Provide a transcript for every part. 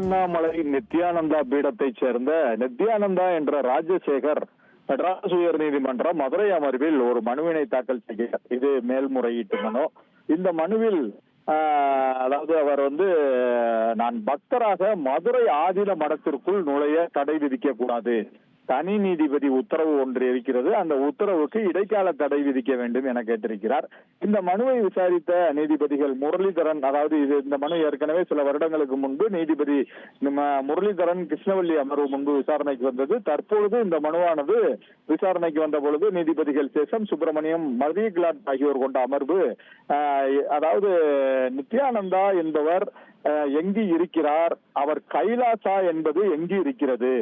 திருவண்ணாமலை நித்யானந்தா பீடத்தைச் சேர்ந்த நித்யானந்தா என்ற ராஜசேகர் மெட்ராஸ் உயர் நீதிமன்றம் மதுரை அமர்வில் ஒரு மனுவினை தாக்கல் செய்கிறார். இது மேல்முறையீட்டு மனு. இந்த மனுவில் அதாவது அவர் நான் பக்தராக மதுரை ஆதீன மடத்திற்குள் நுழைய தடை விதிக்க கூடாது, தனி நீதிபதி உத்தரவு ஒன்று இருக்கிறது, அந்த உத்தரவுக்கு இடைக்கால தடை விதிக்க வேண்டும் என கேட்டிருக்கிறார். இந்த மனுவை விசாரித்த நீதிபதிகள் முரளிதரன், அதாவது இந்த மனு ஏற்கனவே சில வருடங்களுக்கு முன்பு நீதிபதி முரளிதரன் கிருஷ்ணவல்லி அமர்வு முன்பு விசாரணைக்கு வந்தது. தற்பொழுது இந்த மனுவானது விசாரணைக்கு வந்த பொழுது நீதிபதிகள் சேஷம், சுப்பிரமணியம், மரியகிலாட் ஆகியோர் கொண்ட அமர்வு, அதாவது நித்யானந்தா என்பவர் எங்கு இருக்கிறார், அவர் கைலாசா என்பது எங்கு இருக்கிறது,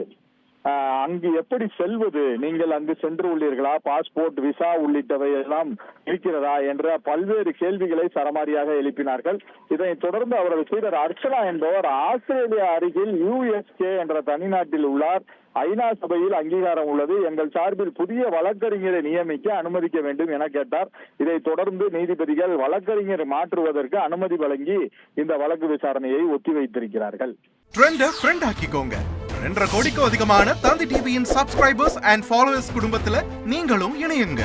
அங்கு எப்படி செல்வது, நீங்கள் அங்கு சென்று உள்ளீர்களா, பாஸ்போர்ட், விசா உள்ளிட்டவை எல்லாம் இருக்கிறதா என்ற பல்வேறு கேள்விகளை சரமாரியாக எழுப்பினார்கள். இதனைத் தொடர்ந்து அவரது சீடர் அர்ச்சனா என்பவர் ஆஸ்திரேலியா அருகில் யுஎஸ்கே என்ற தனிநாட்டில் உள்ளார், ஐநா சபையில் அங்கீகாரம் உள்ளது, எங்கள் சார்பில் புதிய வழக்கறிஞரை நியமிக்க அனுமதிக்க வேண்டும் என கேட்டார். இதைத் தொடர்ந்து நீதிபதிகள் வழக்கறிஞரை மாற்றுவதற்கு அனுமதி வழங்கி இந்த வழக்கு விசாரணையை ஒத்திவைத்திருக்கிறார்கள். ஃப்ரெண்ட் ஆக்கிக்கோங்க. 2.5 கோடிக்கும் அதிகமான தந்தி டிவியின் சப்ஸ்கிரைபர்ஸ் அண்ட் ஃபாலோவர்ஸ் குடும்பத்துல நீங்களும் இணையுங்க.